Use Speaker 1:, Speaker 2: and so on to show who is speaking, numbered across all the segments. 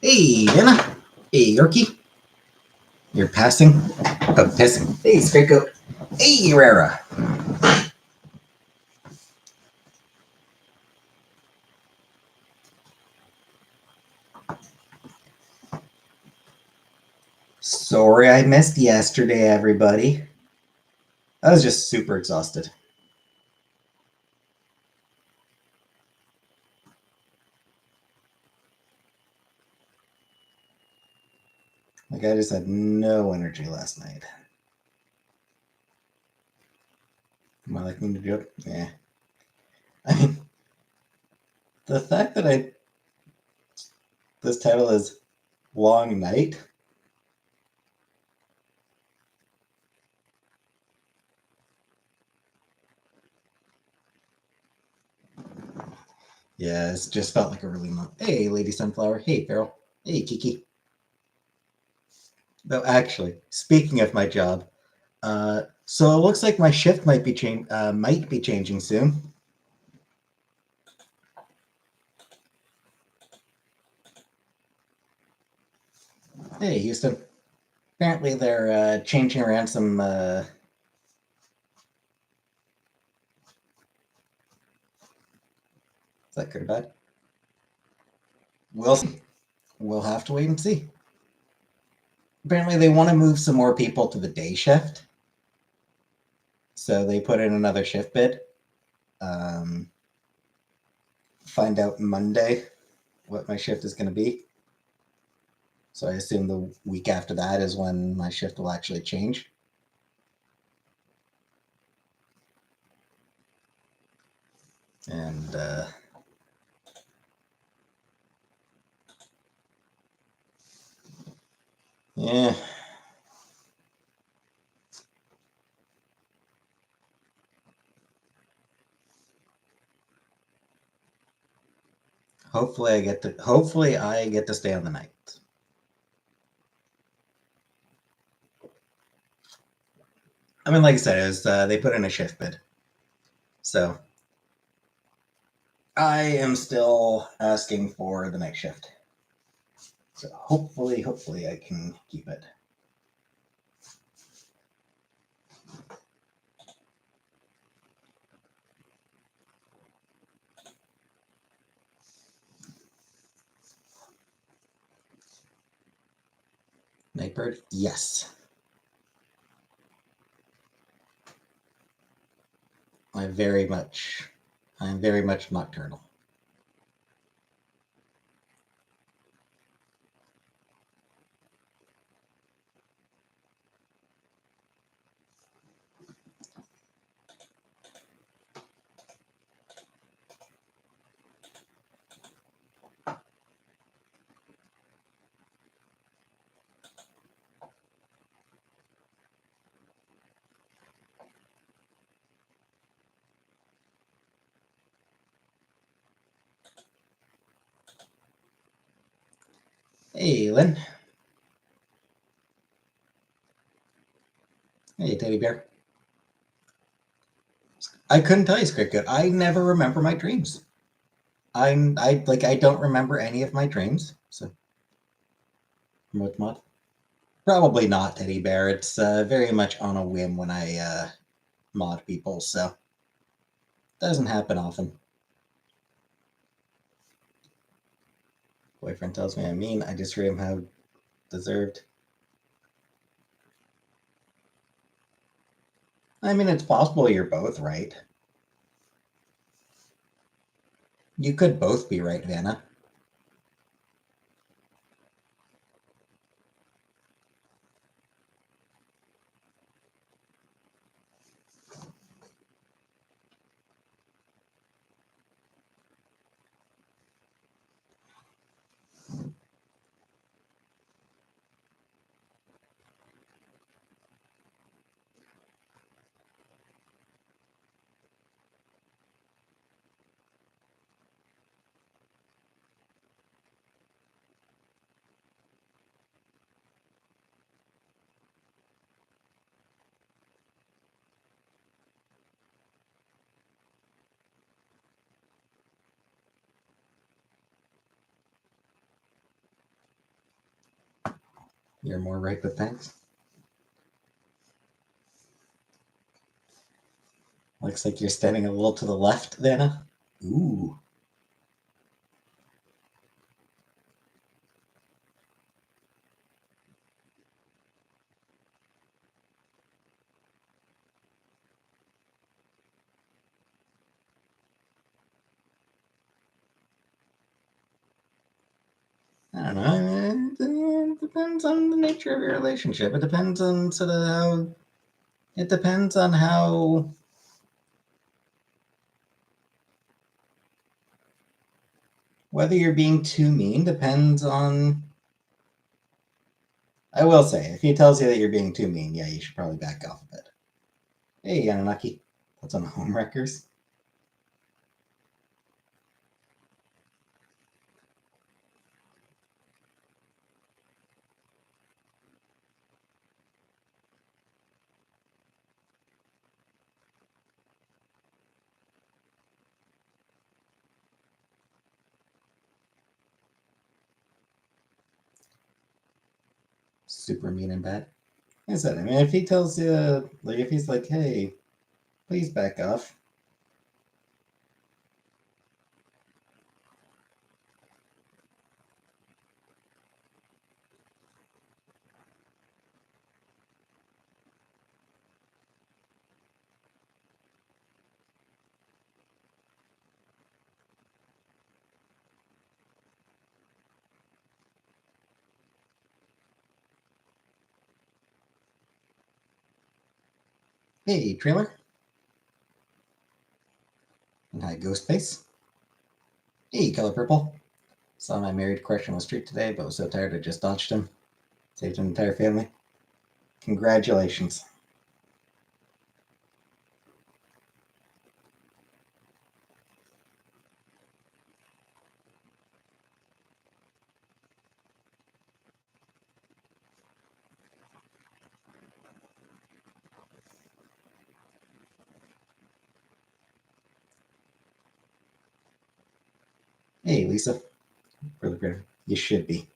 Speaker 1: Hey, Anna. Hey, Yorkie. You're passing? Oh, pissing. Hey, Scraco. Hey, Rara. Sorry I missed yesterday, everybody. I was just super exhausted. Like, I just had no energy last night. Am I liking the joke? Yeah. I mean, the fact that this title is Long Night. Yeah, it's just felt like a really long. Hey, Lady Sunflower. Hey, Farrell. Hey, Kiki. Though, actually, speaking of my job, so it looks like my shift might be changing soon. Hey, Houston. Apparently, they're changing around some. Is that good or bad? We'll see. We'll have to wait and see. Apparently, they want to move some more people to the day shift, so they put in another shift bid. Um, find out Monday what my shift is going to be. So I assume the week after that is when my shift will actually change. And yeah. Hopefully I get to stay on the night. I mean, like I said, it was, they put in a shift bid. So I am still asking for the night shift. So hopefully I can keep it. Nightbird? Yes. I'm very much nocturnal. Hey, Lynn. Hey, teddy bear. I couldn't tell you, Cricket. I never remember my dreams. I don't remember any of my dreams. So what mod? Probably not teddy bear. It's very much on a whim when I mod people, so doesn't happen often. Boyfriend tells me I'm mean. I just him how deserved. I mean, it's possible you're both right. You could both be right, Vanna. You're more right with thanks. Looks like you're standing a little to the left, Dana. Ooh. I don't know. It depends on the nature of your relationship. It depends on sort of how. It depends on how. Whether you're being too mean depends on. I will say, if he tells you that you're being too mean, yeah, you should probably back off a bit. Hey, Anunnaki. That's on Homewreckers. Super mean and bad. Like I said, I mean, if he tells you, like, if he's like, hey, please back off. Hey, trailer. And hi, Ghostface. Hey, Color Purple. Saw my married crush on the street today, but was so tired I just dodged him. Saved an entire family. Congratulations. Hey, Lisa. Really proud. You should be.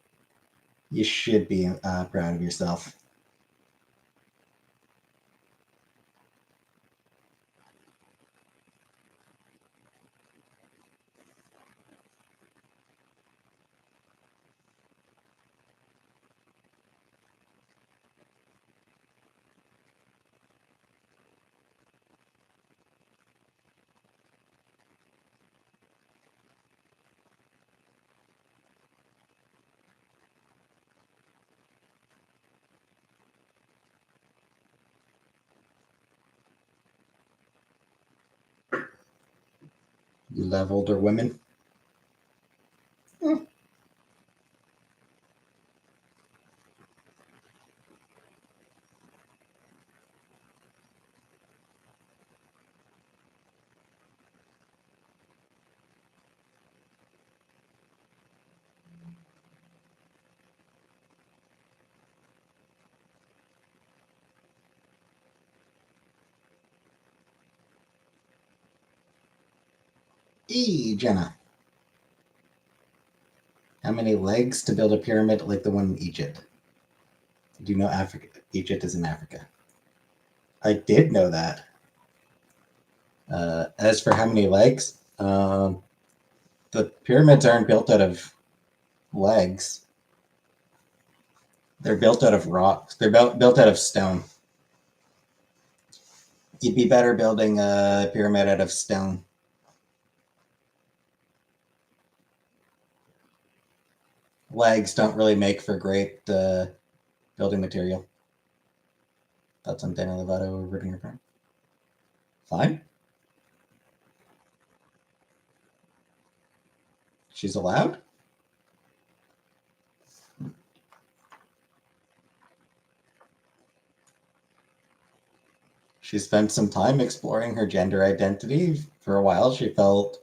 Speaker 1: You should be proud of yourself. You love older women. Hmm. Hey, Jenna. How many legs to build a pyramid like the one in Egypt? Do you know Africa? Egypt is in Africa. I did know that. As for how many legs, the pyramids aren't built out of legs. They're built out of rocks. They're built out of stone. You'd be better building a pyramid out of stone. Legs don't really make for great building material. That's on Danny Lovato reading your friend. Fine. She's allowed. She spent some time exploring her gender identity. For a while, she felt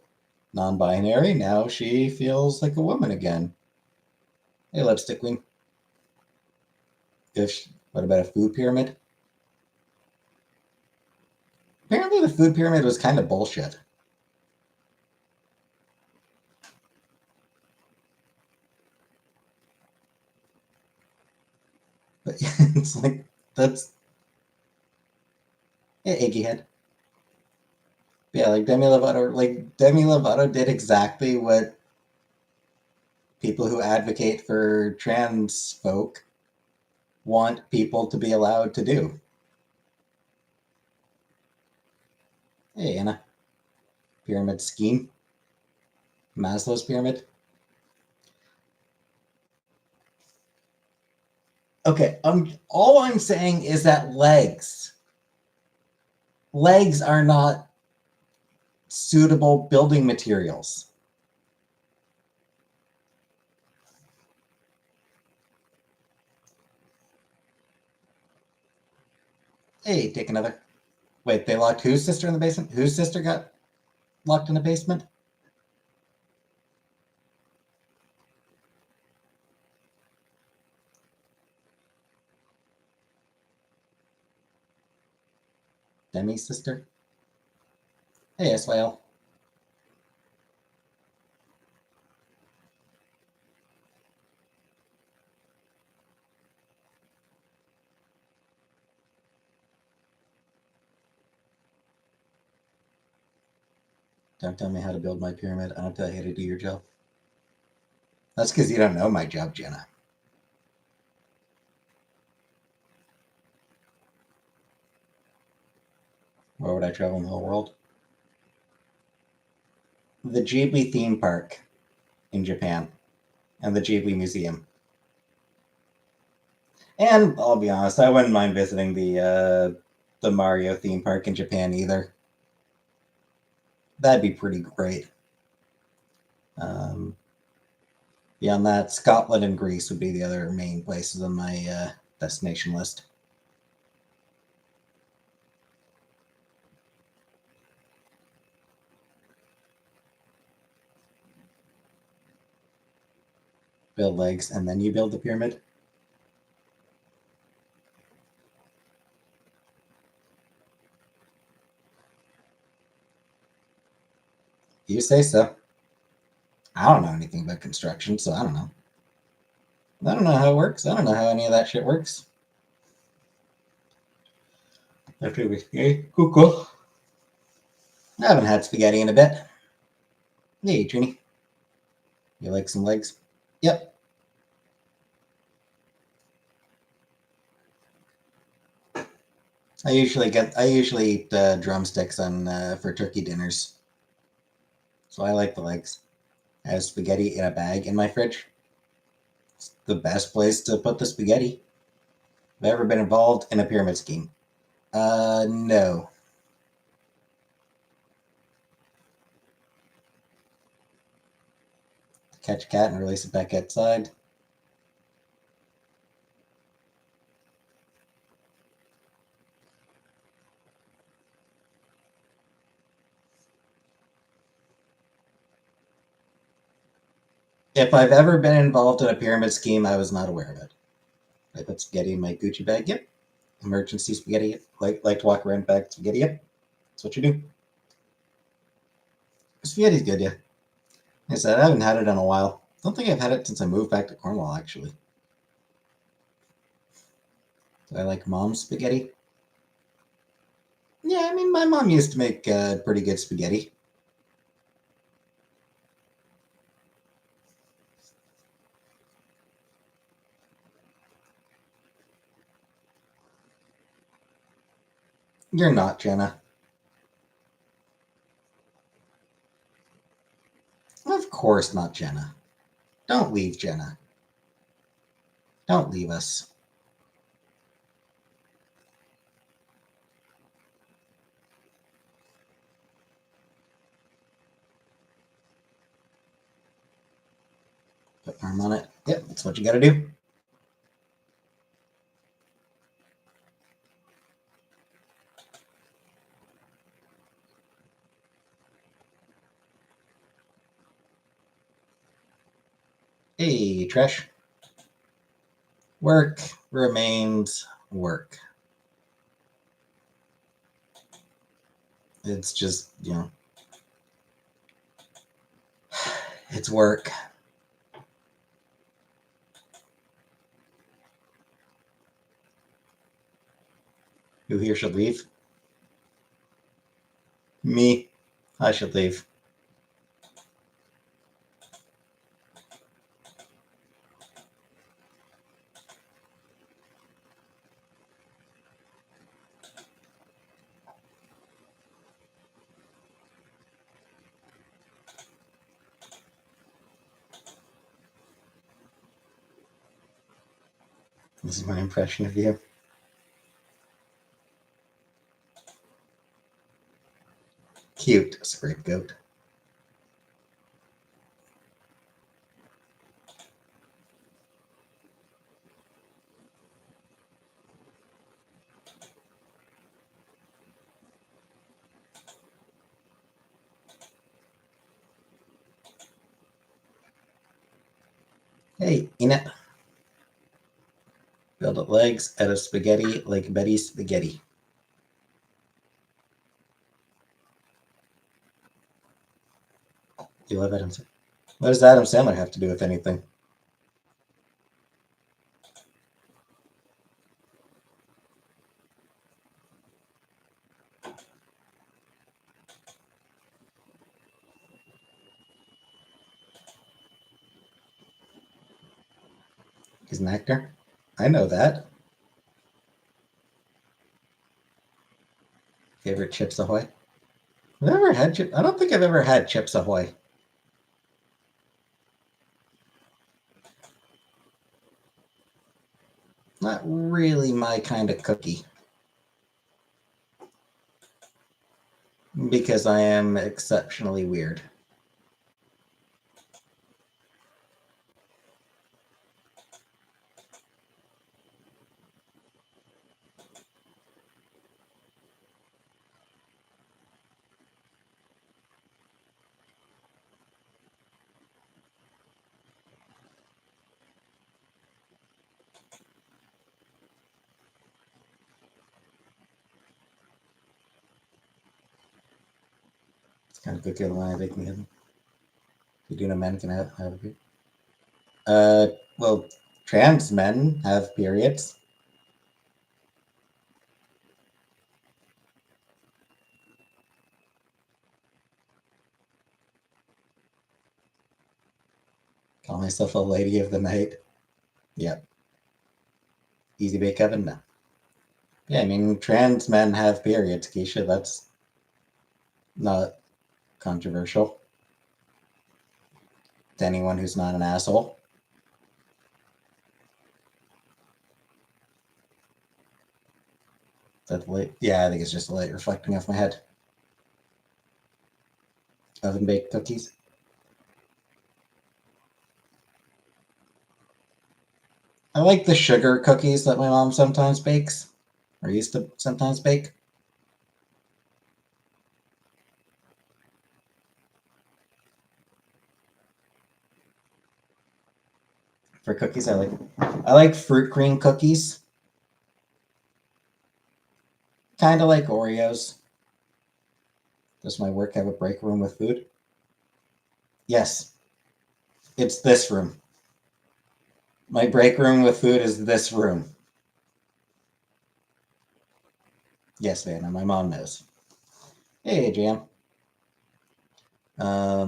Speaker 1: non binary. Now she feels like a woman again. Hey, Lipstick Queen. What about a food pyramid? Apparently, the food pyramid was kind of bullshit. It's like, that's Iggy head. Yeah, like Demi Lovato did exactly what people who advocate for trans folk want people to be allowed to do. Hey, Anna. Pyramid scheme. Maslow's pyramid. Okay, all I'm saying is that legs are not suitable building materials. Hey, take another. Wait, they locked whose sister in the basement? Whose sister got locked in the basement? Demi's sister? Hey, SYL. Don't tell me how to build my pyramid. I don't tell you how to do your job. That's because you don't know my job, Jenna. Where would I travel in the whole world? The Ghibli theme park in Japan and the Ghibli Museum. And I'll be honest, I wouldn't mind visiting the Mario theme park in Japan either. That'd be pretty great. Beyond that, Scotland and Greece would be the other main places on my destination list. Build legs, and then you build the pyramid. You say so. I don't know anything about construction, so I don't know. I don't know how it works. I don't know how any of that shit works. Okay, cool. I haven't had spaghetti in a bit. Hey, Trini. You like some legs? Yep. I usually eat drumsticks on for turkey dinners, so I like the legs. I have spaghetti in a bag in my fridge. It's the best place to put the spaghetti. Have I ever been involved in a pyramid scheme? No. Catch a cat and release it back outside. If I've ever been involved in a pyramid scheme, I was not aware of it. I put spaghetti in my Gucci bag. Yep. Emergency spaghetti. Like to walk around back spaghetti. Yep. That's what you do. Spaghetti's good, yeah. Like I said, I haven't had it in a while. Don't think I've had it since I moved back to Cornwall, actually. Do I like mom's spaghetti? Yeah, I mean, my mom used to make pretty good spaghetti. You're not, Jenna. Of course not, Jenna. Don't leave, Jenna. Don't leave us. Put arm on it. Yep, that's what you gotta do. Hey, Trish. Work remains work. It's just, it's work. Who here should leave? Me. I should leave. This is my impression of you. Cute scapegoat. Hey, Enid. Build up legs out of spaghetti like Betty Spaghetti. You love Adam Sandler. What does Adam Sandler have to do with anything? He's an actor. I know that. Favorite Chips Ahoy? I've ever had Chips. I don't think I've ever had Chips Ahoy. Not really my kind of cookie. Because I am exceptionally weird. It's kind of cookie the line they can get. You do know men can have a period. Well, trans men have periods. Call myself a lady of the night. Yep. Easy bake oven? No. Yeah, I mean, trans men have periods, Keisha. That's not controversial to anyone who's not an asshole. That light? Yeah, I think it's just the light reflecting off my head. Oven baked cookies. I like the sugar cookies that my mom sometimes bakes, or used to sometimes bake. For cookies, I like fruit cream cookies. Kind of like Oreos. Does my work have a break room with food? Yes, it's this room. My break room with food is this room. Yes, Vanna, my mom knows. Hey, Jam. I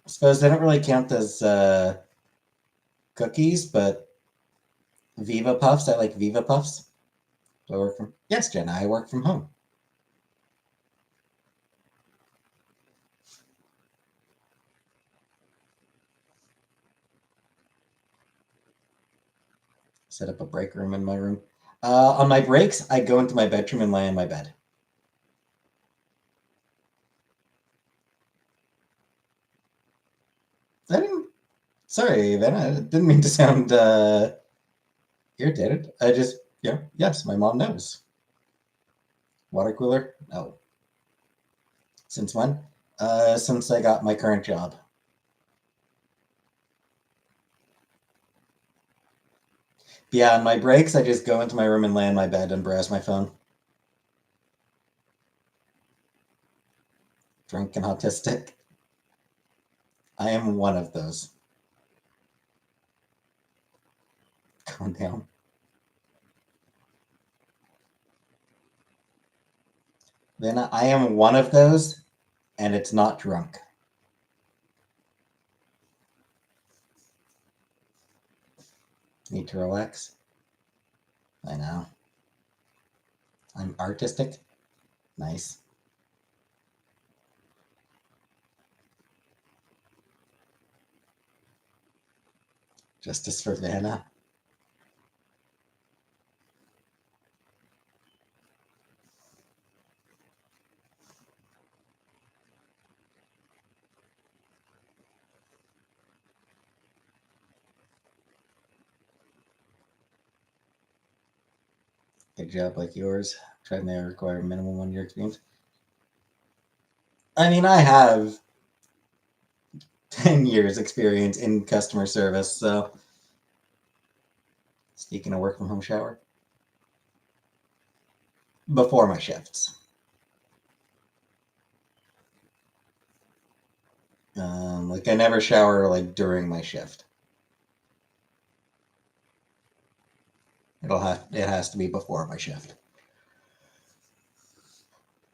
Speaker 1: suppose they don't really count as cookies, but Viva Puffs. I like Viva Puffs. Do I work from? Yes, Jenna. I work from home. Set up a break room in my room. On my breaks, I go into my bedroom and lay in my bed. I didn't. Sorry, Vanna. I didn't mean to sound irritated. I just, yes, my mom knows. Water cooler? No. Since when? Since I got my current job. Yeah, on my breaks, I just go into my room and lay in my bed and browse my phone. Drunk and autistic. I am one of those. Calm down. Then I am one of those, and it's not drunk. Need to relax. I know. I'm artistic. Nice. Justice for Vanna. A job like yours, trying to require minimum 1 year experience. I mean, I have 10 years experience in customer service, so speaking of work from home shower, before my shifts. Like I never shower like during my shift. It has to be before my shift.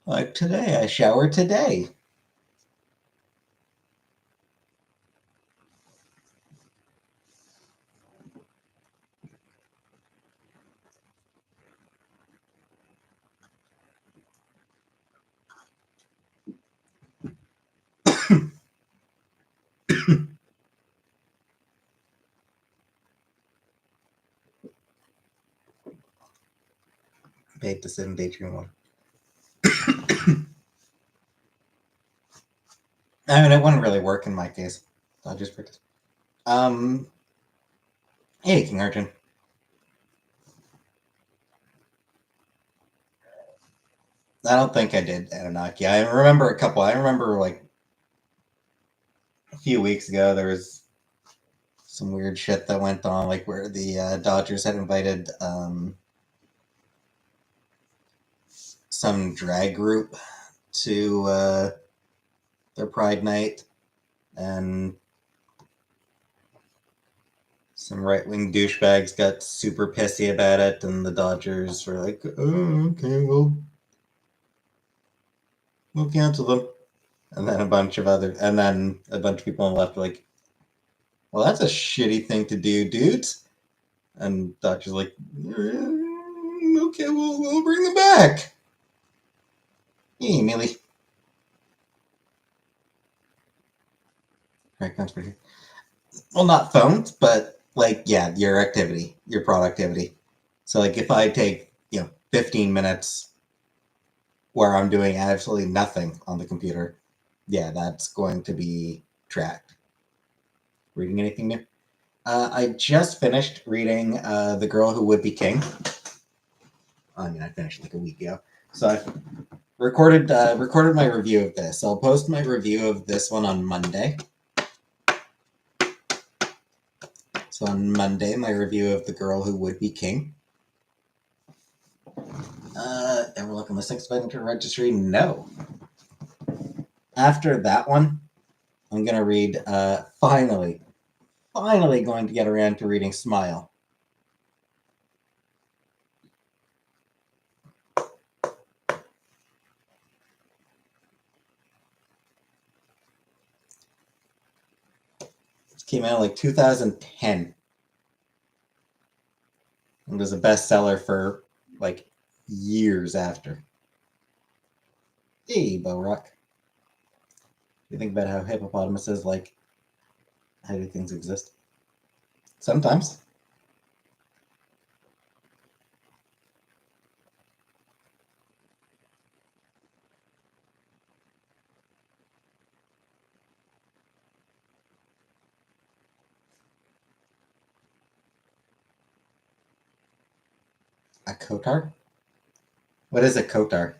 Speaker 1: Like today, I showered today. Paid to sit in daydream mode. I mean, it wouldn't really work in my case. I'll just practice. Um, hey, King Arjun. I don't think I did Anunnaki. I remember a couple. I remember like a few weeks ago there was some weird shit that went on, like where the Dodgers had invited some drag group to their Pride night, and some right wing douchebags got super pissy about it, and the Dodgers were like, "Oh, okay, we'll cancel them." And then a bunch of people on the left were like, "Well, that's a shitty thing to do, dudes." And Dodgers like, "Okay, we'll bring them back." Hey, Millie. Right, conspiracy. Well, not phones, but like, yeah, your activity, your productivity. So, like, if I take 15 minutes where I'm doing absolutely nothing on the computer, yeah, that's going to be tracked. Reading anything new? I just finished reading The Girl Who Would Be King. I mean, I finished like a week ago. So I recorded my review of this. I'll post my review of this one on Monday. So on Monday, my review of The Girl Who Would Be King. Ever look on the Sex Offender Registry? No. After that one, I'm gonna read. Finally going to get around to reading Smile. It came out like 2010. It was a bestseller for like years after. Hey, Bo Rock. You think about how hippopotamuses like how do things exist? Sometimes. A Kotar? What is a Kotar?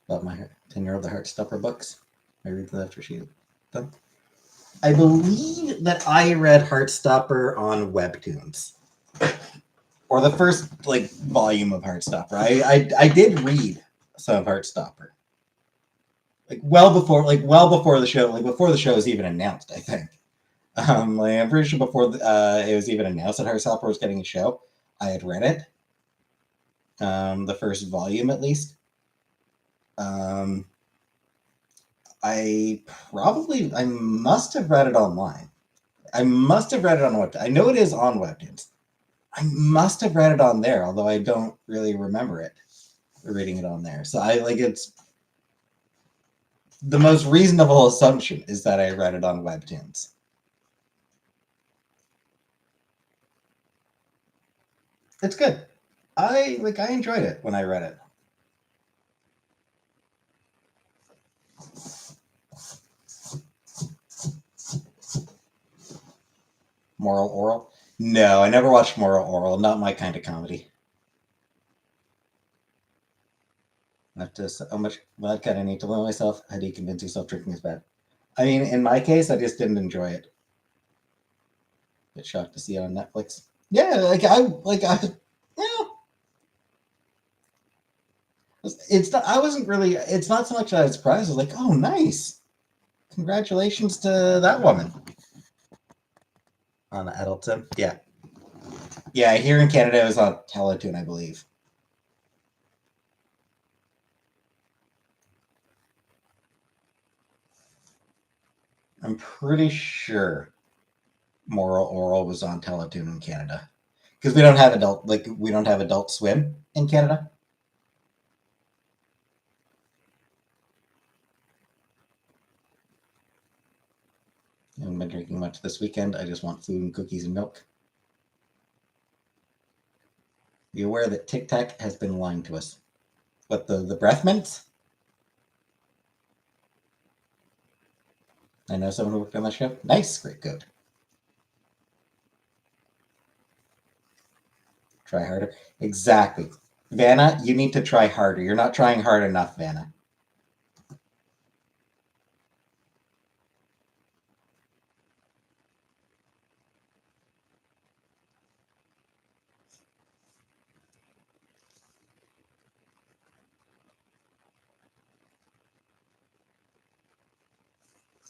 Speaker 1: About my 10-year-old the Heartstopper books. I read them after she done. I believe that I read Heartstopper on Webtoons. Or the first like volume of Heartstopper. I did read some of Heartstopper. Like well before the show, like before the show was even announced, I think. Like I'm pretty sure before it was even announced that Heartstopper was getting a show, I had read it. the first volume at least. Um, I must have read it online. I must have read it on Webtoons. I know it is on Webtoons. I must have read it on there, although I don't really remember it reading it on there. So I like it's the most reasonable assumption is that I read it on Webtoons. It's good. I enjoyed it when I read it. Moral Oral? No, I never watched Moral Oral. Not my kind of comedy. I have to. How much vodka I need to limit myself? How do you convince yourself drinking is bad? I mean, in my case, I just didn't enjoy it. Bit shocked to see it on Netflix. Yeah, yeah. It's not. I wasn't really. It's not so much that I was surprised. I was like, oh, nice. Congratulations to that woman on Edelton. Yeah, yeah. Here in Canada, it was on Teletoon, I believe. I'm pretty sure Moral Oral was on Teletoon in Canada because we don't have Adult Swim in Canada. I haven't been drinking much this weekend. I just want food and cookies and milk. Be aware that Tic Tac has been lying to us. What the breath mints? I know someone who worked on that show. Nice, great code. Try harder. Exactly. Vanna, you need to try harder. You're not trying hard enough, Vanna.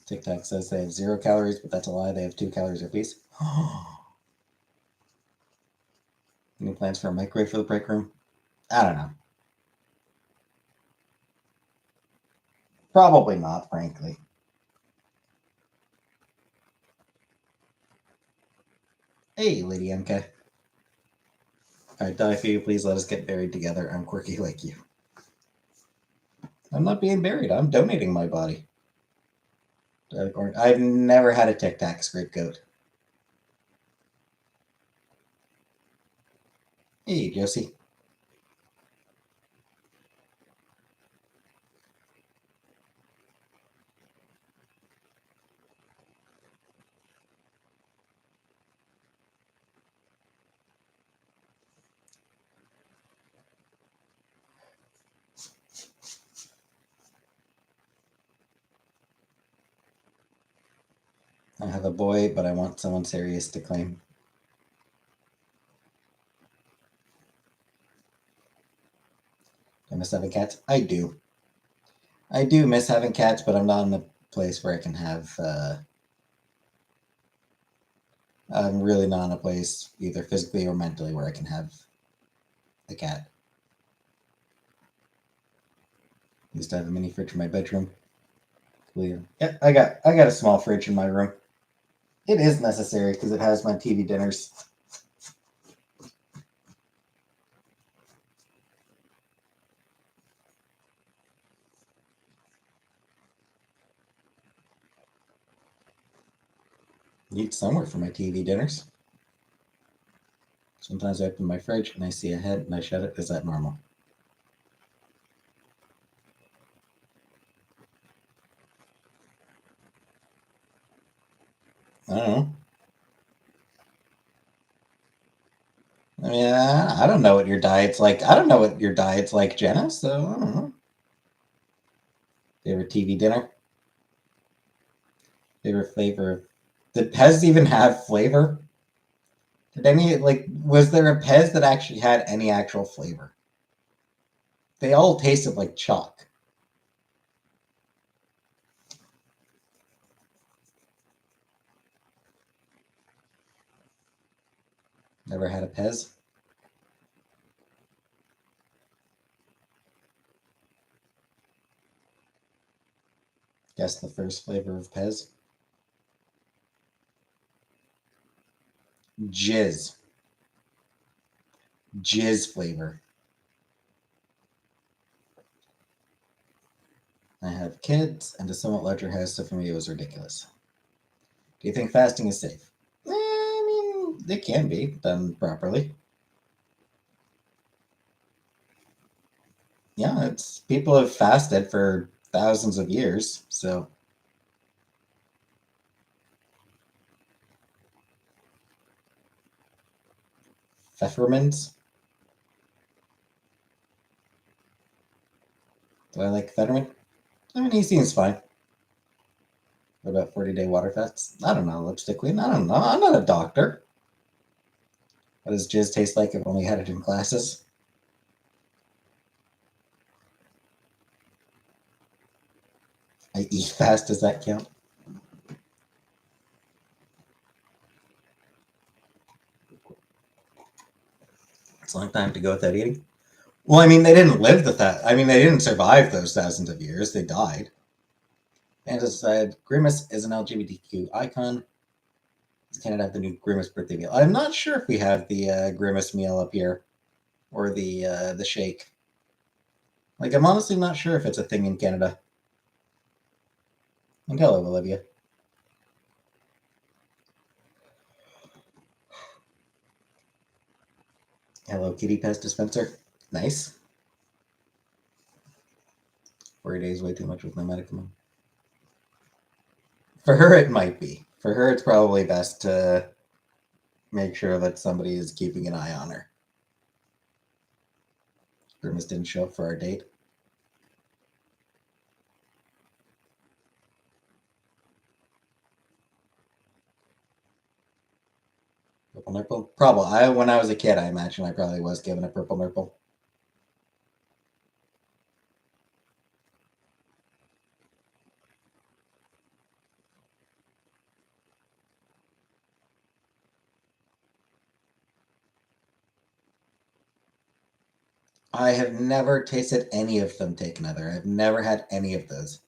Speaker 1: Tic Tac says they have 0 calories, but that's a lie. They have 2 calories apiece. Any plans for a microwave for the break room? I don't know. Probably not, frankly. Hey, Lady MK. All right, die for you. Please let us get buried together. I'm quirky like you. I'm not being buried. I'm donating my body. I've never had a Tic Tac scapegoat. Hey, Josie. I have a boy, but I want someone serious to claim. I miss having cats. I do. I do miss having cats, but I'm not in a place where I can have. I'm really not in a place, either physically or mentally, where I can have a cat. I used to have a mini fridge in my bedroom. Yeah, I got a small fridge in my room. It is necessary because it has my TV dinners. Eat somewhere for my TV dinners. Sometimes I open my fridge and I see a head and I shut it. Is that normal? I don't know. I mean, I don't know what your diet's like. I don't know what your diet's like, Jenna. So I don't know. Favorite TV dinner? Favorite flavor? Did Pez even have flavor? Did any was there a Pez that actually had any actual flavor? They all tasted like chalk. Never had a Pez. Guess the first flavor of Pez. Jizz. Jizz flavor. I have kids and a somewhat larger house, so for me it was ridiculous. Do you think fasting is safe? I mean, it can be done properly. Yeah, it's people have fasted for thousands of years, so Pfeffermans. Do I like Fetterman? I mean, he seems fine. What about 40-day water fasts? I don't know. Lipstick queen? I don't know. I'm not a doctor. What does jizz taste like? I've only had it in classes. I eat fast. Does that count? It's a long time to go without eating. Well, I mean, they didn't live I mean, they didn't survive those thousands of years. They died. Panda said, Grimace is an LGBTQ icon. Does Canada have the new Grimace birthday meal? I'm not sure if we have the Grimace meal up here or the shake. Like, I'm honestly not sure if it's a thing in Canada. And hello, Olivia. Hello, Kitty Pest Dispenser. Nice. 40 days, way too much with no medicament. For her, it might be. For her, it's probably best to make sure that somebody is keeping an eye on her. Grimace didn't show up for our date. Purple nipple? Probably. When I was a kid, I imagine I probably was given a purple nipple. I have never tasted any of them taken other. I've never had any of those.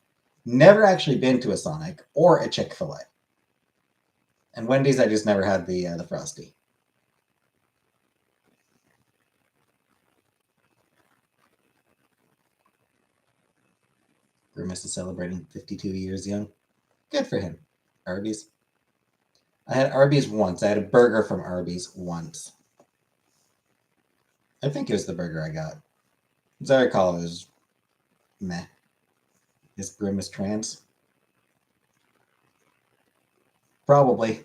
Speaker 1: Never actually been to a Sonic or a Chick-fil-A. And Wendy's, I just never had the Frosty. Grimace is celebrating 52 years young. Good for him. Arby's. I had Arby's once. I had a burger from Arby's once. I think it was the burger I got. As I recall, it was meh. Is Grimace trans? Probably.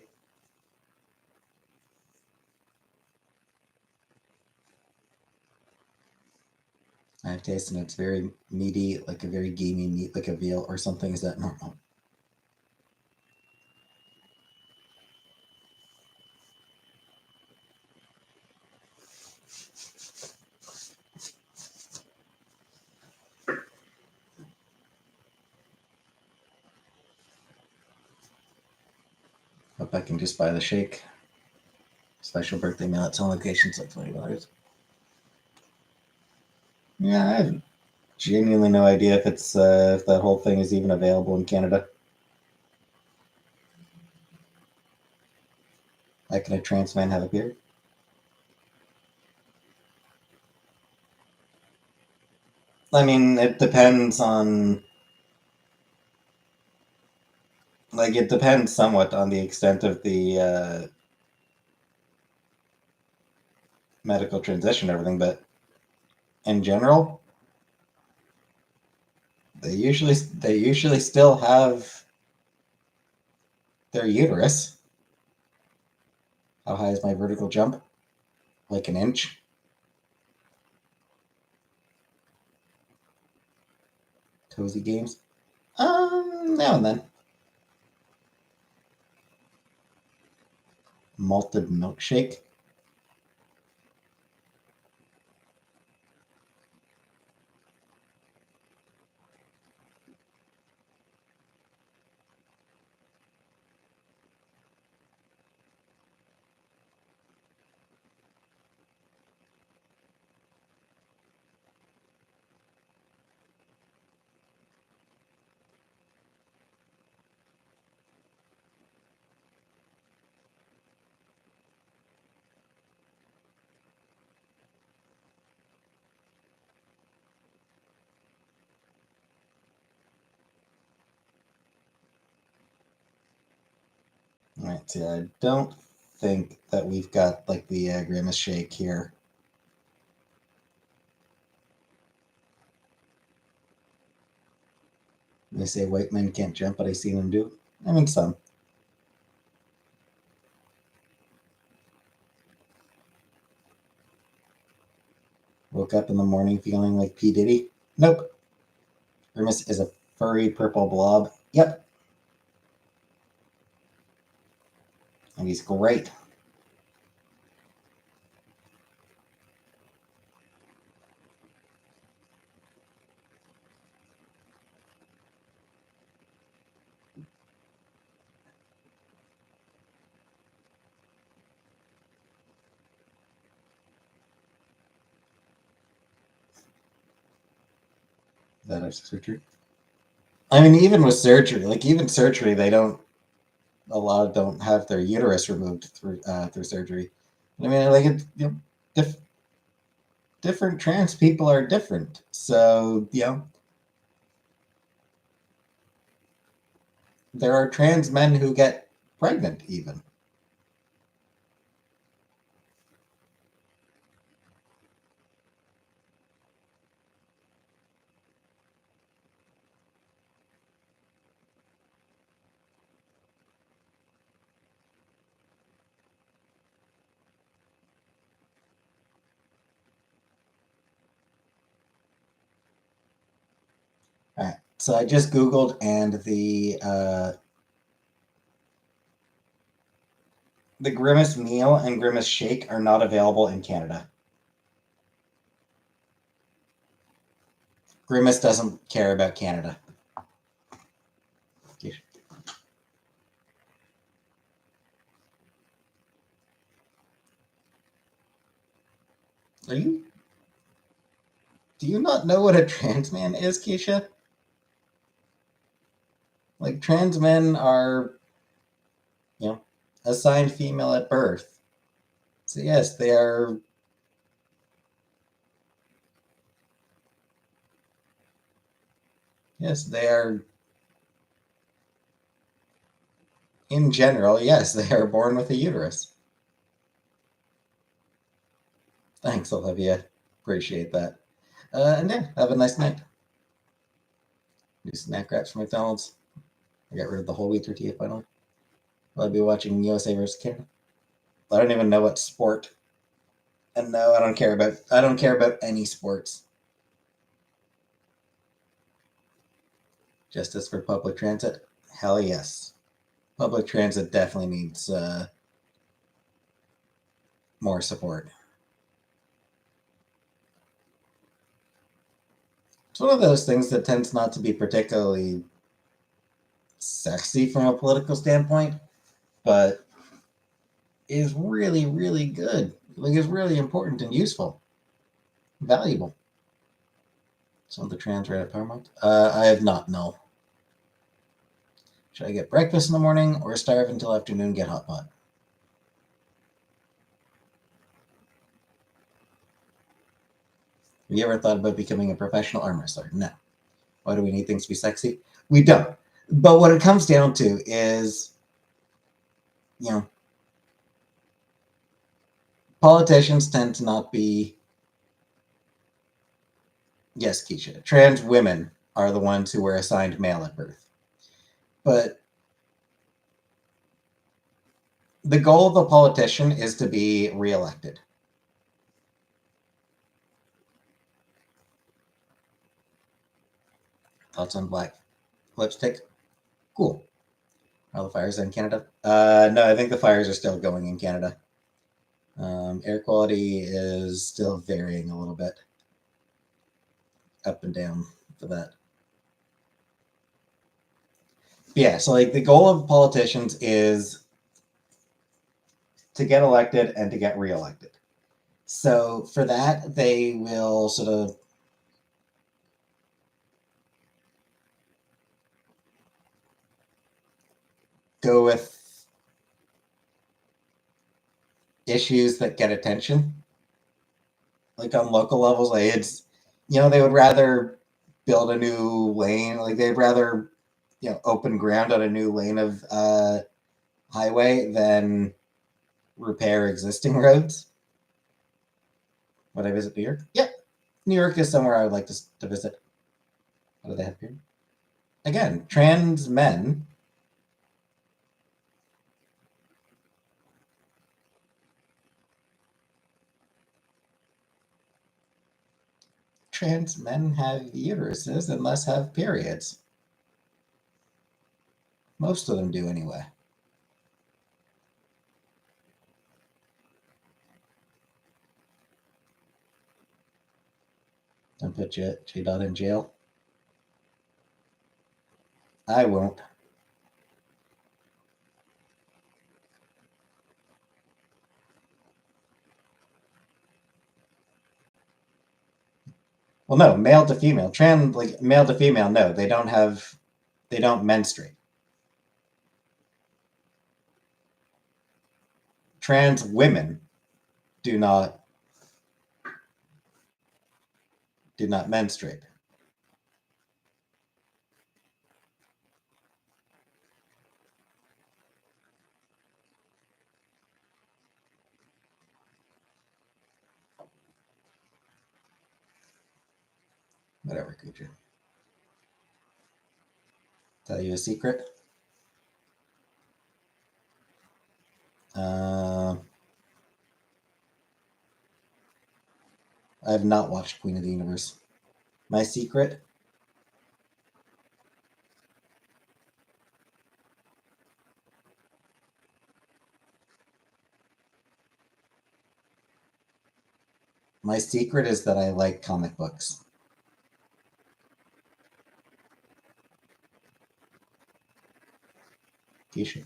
Speaker 1: I've tasted it. It's very meaty, like a very gamey meat, like a veal or something. Is that normal? Hope I can just buy the shake. Special birthday meal at some locations, like $20. Yeah, I have genuinely no idea if that whole thing is even available in Canada. Like, can a trans man have a beard? I mean, it depends on. Like, it depends somewhat on the extent of the medical transition and everything, but in general, they usually still have their uterus. How high is my vertical jump? Like an inch. Cozy games. Now and then. Malted milkshake. right, so I don't think that we've got like the Grimace Shake here. They say white men can't jump, but I seen them do. I mean, some. Woke up in the morning feeling like P. Diddy. Nope. Grimace is a furry purple blob. Yep. And he's great. Is that a surgery? I mean, even with surgery, like even surgery, they don't. A lot don't have their uterus removed through surgery. I mean, like different trans people are different, so there are trans men who get pregnant even. All right, so I just googled, and the Grimace meal and Grimace shake are not available in Canada. Grimace doesn't care about Canada. Are you? Do you not know what a trans man is, Keisha? Like trans men are, assigned female at birth. So yes, they are. Yes, they are. In general, yes, they are born with a uterus. Thanks, Olivia. Appreciate that. And yeah, have a nice night. New snack wraps from McDonald's. I got rid of the whole wheat tortilla finally. I'll be watching USA versus Canada. I don't even know what sport. And no, I don't care about any sports. Justice for public transit? Hell yes. Public transit definitely needs more support. It's one of those things that tends not to be particularly sexy from a political standpoint, but is really, really good. Like, is really important and useful, valuable. Some of the trans right at Paramount. I have not. No. Should I get breakfast in the morning or starve until afternoon? Get hot pot. Have you ever thought about becoming a professional arm wrestler? No. Why do we need things to be sexy? We don't. But what it comes down to is, politicians tend to not be. Yes, Keisha. Trans women are the ones who were assigned male at birth. But the goal of a politician is to be reelected. Thoughts on black lipstick? Cool. Are the fires in Canada? No, I think the fires are still going in Canada. Air quality is still varying a little bit, up and down for that. Yeah, so like the goal of politicians is to get elected and to get reelected. So for that, they will sort of go with issues that get attention. Like on local levels, like it's, they would rather build a new lane. Like they'd rather, open ground on a new lane of highway than repair existing roads. Would I visit New York? Yep. New York is somewhere I would like to visit. What do they have here? Again, trans men. Trans men have uteruses and thus have periods. Most of them do anyway. Don't put J-Dot in jail. I won't. Well, no, male to female. Trans, like male to female, no, they don't menstruate. Trans women do not menstruate. Whatever, Kuja. Tell you a secret? I have not watched Queen of the Universe. My secret? My secret is that I like comic books. T-shirt.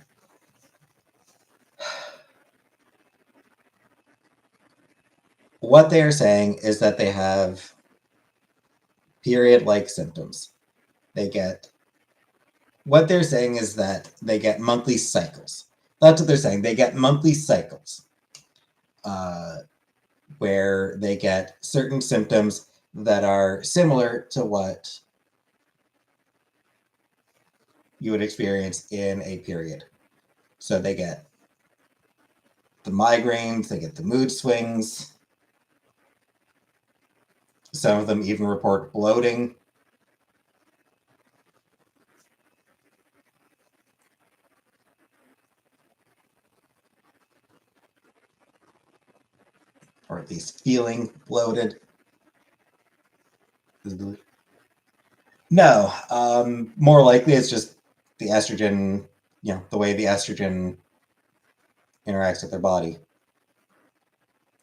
Speaker 1: What they are saying is that they have period-like symptoms. What they're saying is that they get monthly cycles. That's what they're saying. They get monthly cycles where they get certain symptoms that are similar to what you would experience in a period. So they get the migraines, they get the mood swings. Some of them even report bloating. Or at least feeling bloated. No, more likely it's just the estrogen, the way the estrogen interacts with their body.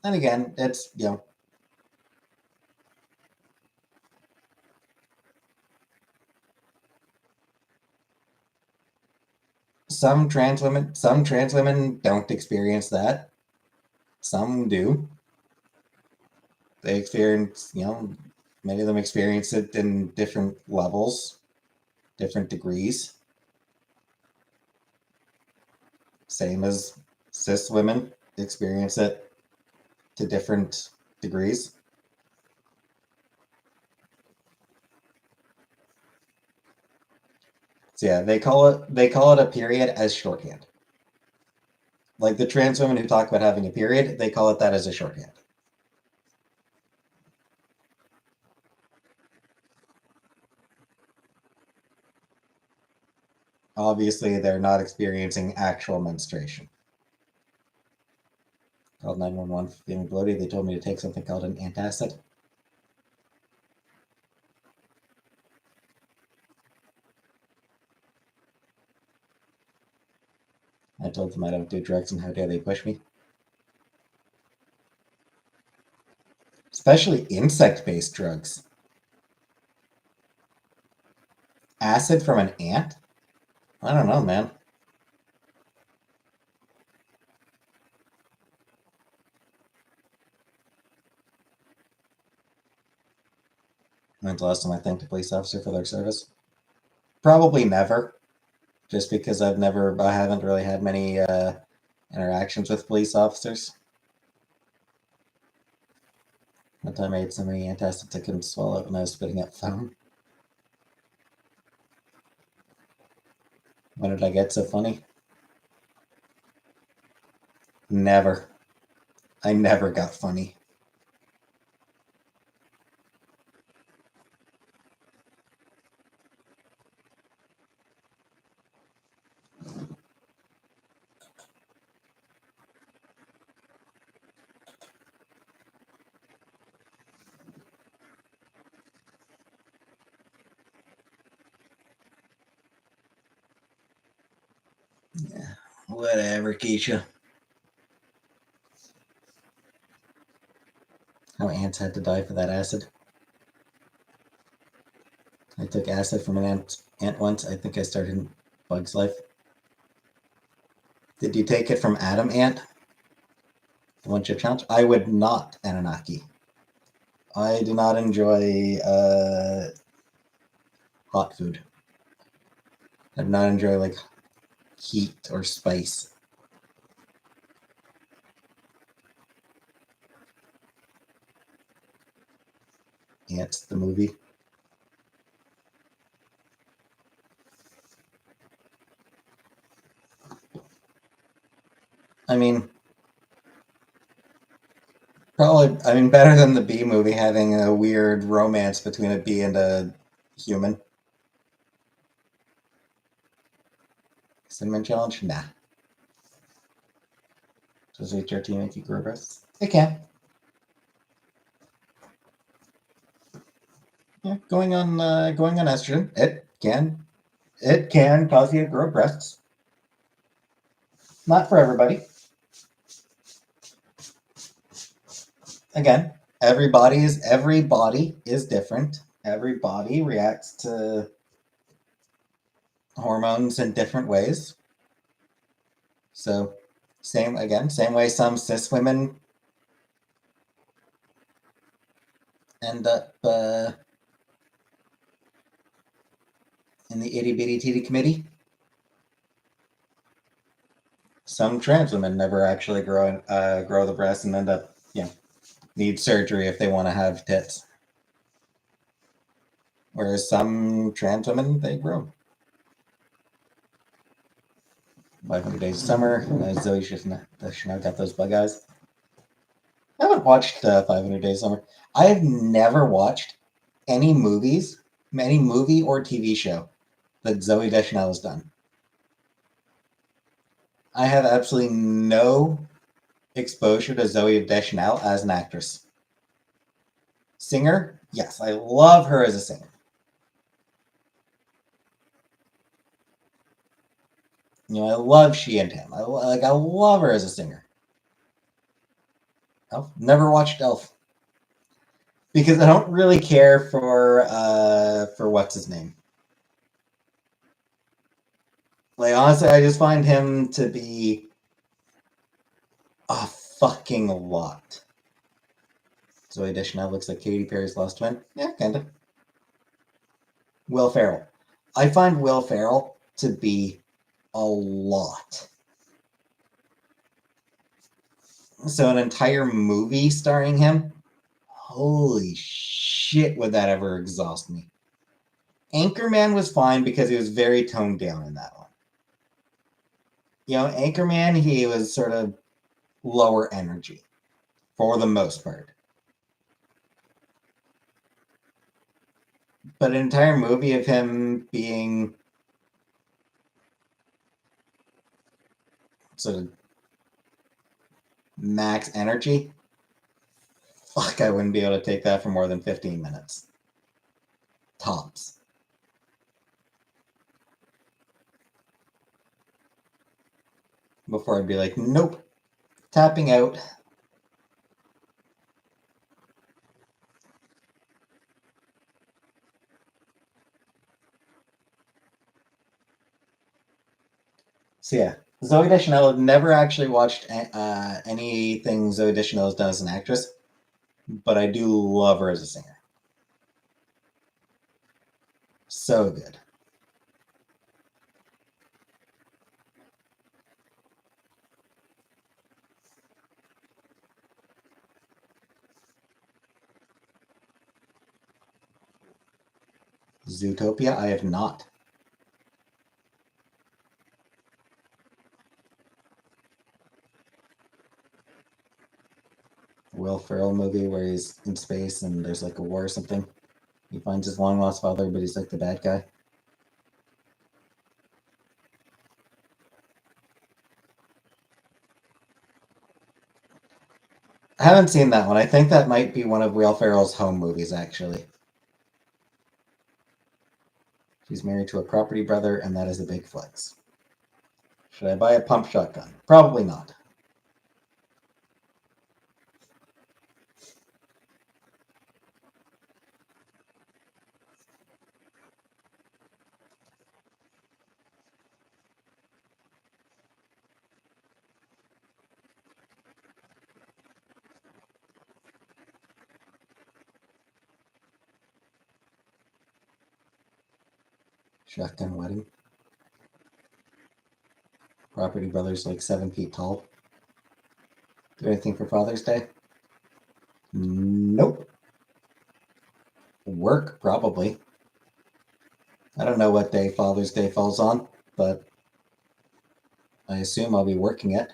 Speaker 1: And again, it's, some trans women don't experience that. Some do. They experience, many of them experience it in different levels, different degrees. Same as cis women experience it to different degrees. So yeah, they call it a period as shorthand. Like the trans women who talk about having a period, they call it that as a shorthand. Obviously, they're not experiencing actual menstruation. Called 911 for feeling bloaty. They told me to take something called an antacid. I told them I don't do drugs, and how dare they push me. Especially insect-based drugs. Acid from an ant? I don't know, man. When's the last time I thanked a police officer for their service? Probably never. Just because I haven't really had many interactions with police officers. One time I ate so many antacids I couldn't swallow it when I was spitting up foam. When did I get so funny? never got funny. Yeah, whatever, Keisha. How ants had to die for that acid. I took acid from an ant once. I think I started in Bug's Life. Did you take it from Adam Ant? The one chip challenge? I would not, Anunnaki. I do not enjoy hot food. I do not enjoy like heat or spice. Ants, the movie. I mean, probably, I mean, better than the bee movie having a weird romance between a bee and a human. Cinnamon challenge? Nah. Does HRT make you grow breasts? It can. Yeah, going on estrogen, it can cause you to grow breasts. Not for everybody. Again, everybody is different. Everybody reacts to hormones in different ways. So, same way some cis women end up in the itty bitty titty committee. Some trans women never actually grow the breasts and end up, need surgery if they want to have tits. Whereas some trans women, they grow. 500 Days of Summer. Zoe Chanel got those bug eyes. I haven't watched 500 Days of Summer. I have never watched any movie or TV show that Zoe Deschanel has done. I have absolutely no exposure to Zoe Deschanel as an actress. Singer? Yes, I love her as a singer. I love She and Him. I love her as a singer. Elf? Never watched Elf. Because I don't really care for what's his name. Like, honestly, I just find him to be a fucking lot. Zoe Deschanel looks like Katy Perry's lost twin. Yeah, kinda. Will Ferrell. I find Will Ferrell to be a lot. So an entire movie starring him? Holy shit, would that ever exhaust me? Anchorman was fine because he was very toned down in that one. Anchorman, he was sort of lower energy for the most part. But an entire movie of him being sort of max energy, fuck, I wouldn't be able to take that for more than 15 minutes. Tops. Before I'd be like, nope, tapping out. So yeah, Zoe Deschanel, I've never actually watched anything Zoe Deschanel has done as an actress, but I do love her as a singer. So good. Zootopia, I have not. Will Ferrell movie where he's in space and there's like a war or something. He finds his long lost father, but he's like the bad guy. I haven't seen that one. I think that might be one of Will Ferrell's home movies, actually. She's married to a property brother, and that is a big flex. Should I buy a pump shotgun? Probably not. Shotgun wedding. Property brother's like 7 feet tall. Do anything for Father's Day? Nope. Work, probably. I don't know what day Father's Day falls on, but I assume I'll be working it.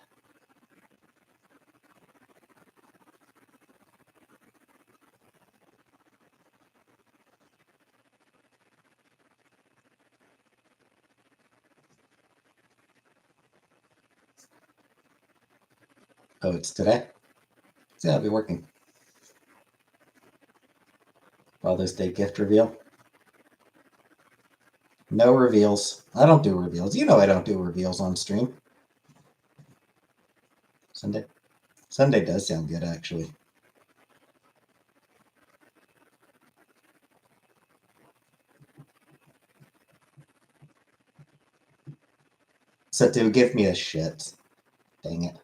Speaker 1: Oh, it's today? So yeah, I'll be working. Father's Day gift reveal. No reveals. I don't do reveals. You know I don't do reveals on stream. Sunday? Sunday does sound good, actually. So to give me a shit. Dang it.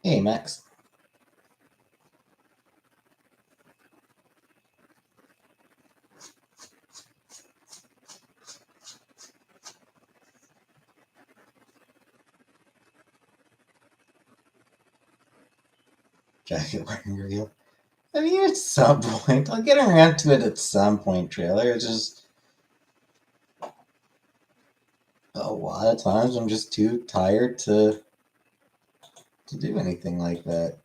Speaker 1: Hey, Max. Jacket wearing reveal. I mean, at some point, I'll get around to it at some point, trailer. It's just a lot of times I'm just too tired to do anything like that.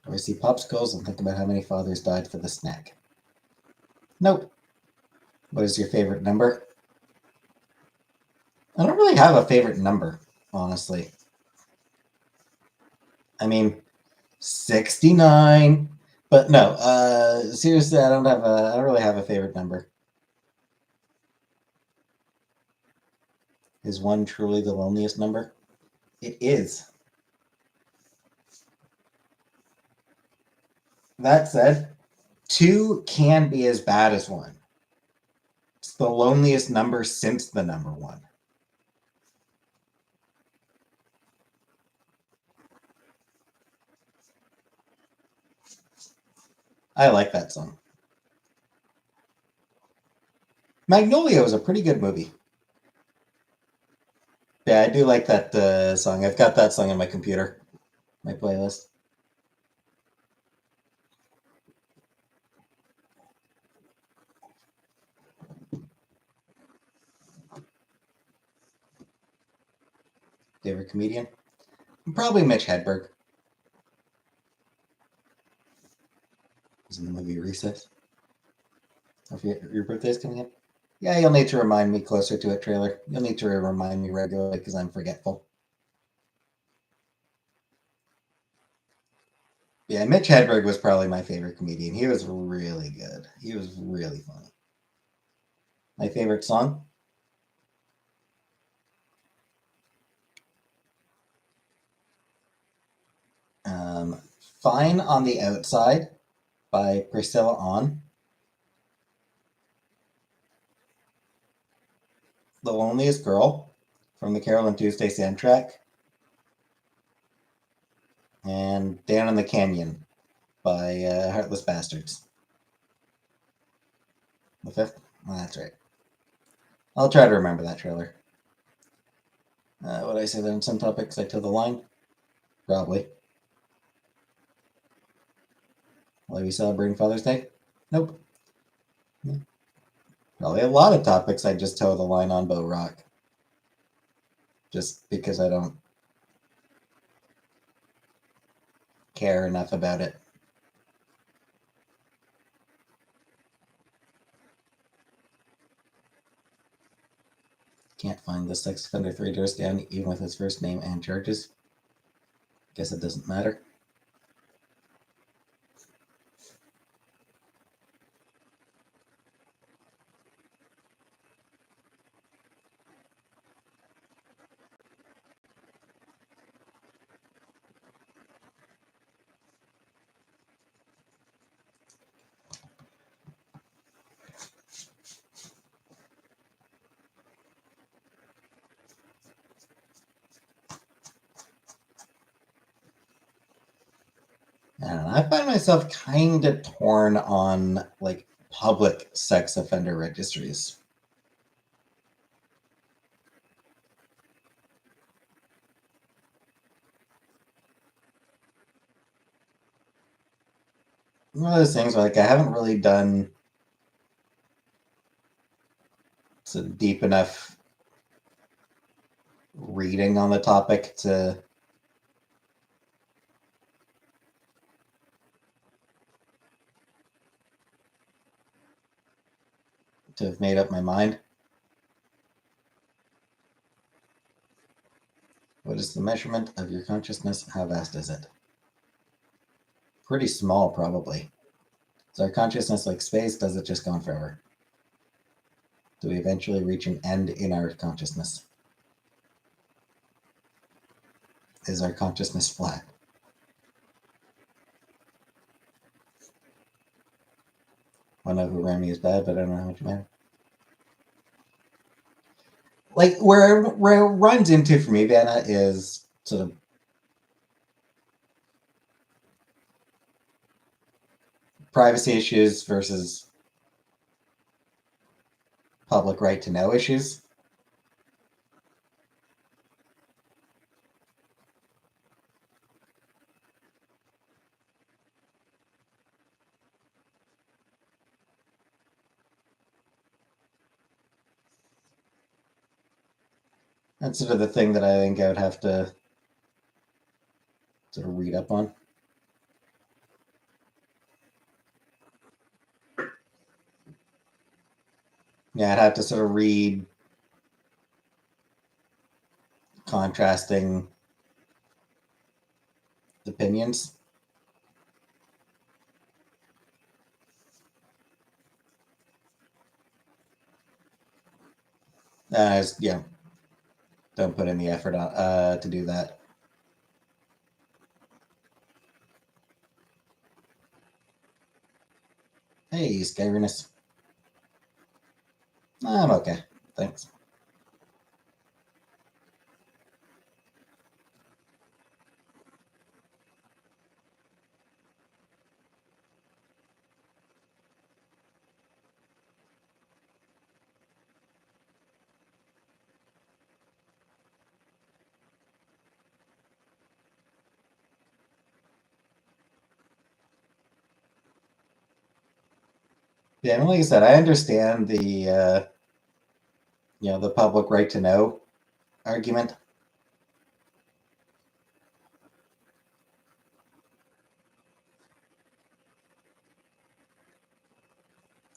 Speaker 1: Do I see popsicles and think about how many fathers died for the snack? Nope. What is your favorite number? I don't really have a favorite number, honestly. I mean, 69. But no, seriously, I don't really have a favorite number. Is one truly the loneliest number? It is. That said, 2 can be as bad as 1. It's the loneliest number since the number 1. I like that song. Magnolia was a pretty good movie. Yeah, I do like that song. I've got that song on my computer, my playlist. Favorite comedian? Probably Mitch Hedberg. He's in the movie Recess. If your birthday's coming up? Yeah, you'll need to remind me closer to it, trailer. You'll need to remind me regularly because I'm forgetful. Yeah, Mitch Hedberg was probably my favorite comedian. He was really good. He was really funny. My favorite song? Fine on the Outside by Priscilla On. The Loneliest Girl from the Carol and Tuesday soundtrack. And Down in the Canyon by Heartless Bastards. The fifth? Oh, that's right. I'll try to remember that trailer. Would I say that on some topics I toe the line? Probably. Will I be celebrating Father's Day? Nope. Probably a lot of topics I just toe the line on Bo Rock. Just because I don't care enough about it. Can't find the sex offender 3 doors down, even with his first name and charges. Guess it doesn't matter. I don't know. I find myself kind of torn on like public sex offender registries. One of those things where like I haven't really done some deep enough reading on the topic to have made up my mind. What is the measurement of your consciousness? How vast is it? Pretty small, probably. Is our consciousness like space? Does it just go on forever? Do we eventually reach an end in our consciousness? Is our consciousness flat? I know who Remy is bad, but I don't know how much matter. Like where it runs into for me, Vanna, is sort of privacy issues versus public right to know issues. That's sort of the thing that I think I would have to sort of read up on. Yeah, I'd have to sort of read contrasting opinions. Yeah, don't put any effort on to do that. Hey, Skyrinus. I'm okay, thanks. Yeah, and like I said, I understand the the public right to know argument.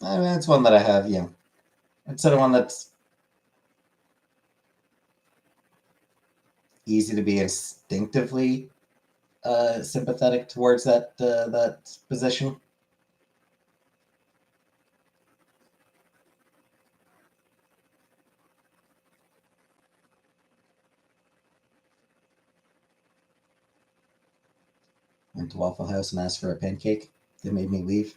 Speaker 1: I mean, it's one that I have. It's sort of one that's easy to be instinctively sympathetic towards that position. Went to Waffle House and asked for a pancake. They made me leave.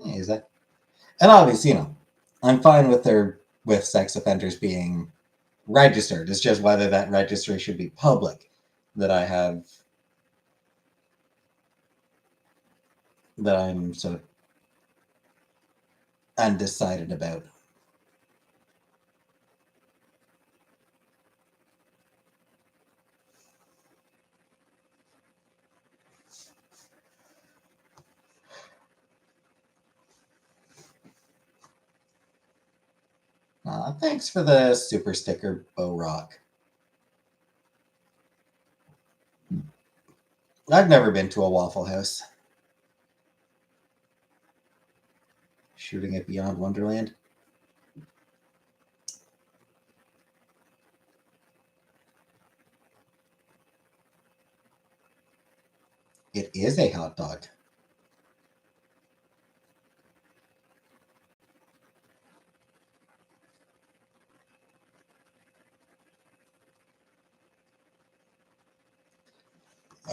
Speaker 1: Yeah, is that? And obviously, I'm fine with sex offenders being registered. It's just whether that registry should be public that I'm sort of undecided about. Thanks for the super sticker, Bo Rock. I've never been to a Waffle House. Shooting at Beyond Wonderland. It is a hot dog.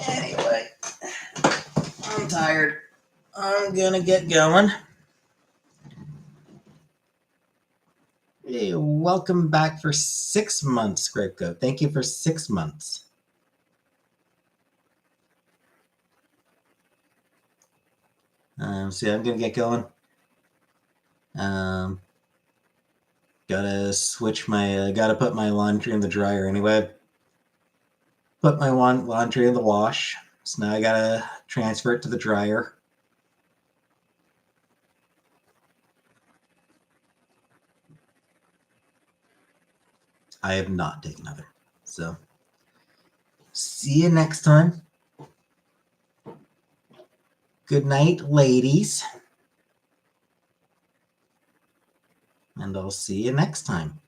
Speaker 1: Anyway, I'm tired. I'm gonna get going. Hey, welcome back for 6 months, Grapegoat. Thank you for 6 months. So yeah, I'm gonna get going. Gotta put my laundry in the dryer anyway. Put my laundry in the wash. So now I gotta transfer it to the dryer. I have not taken another. So see you next time. Good night, ladies. And I'll see you next time.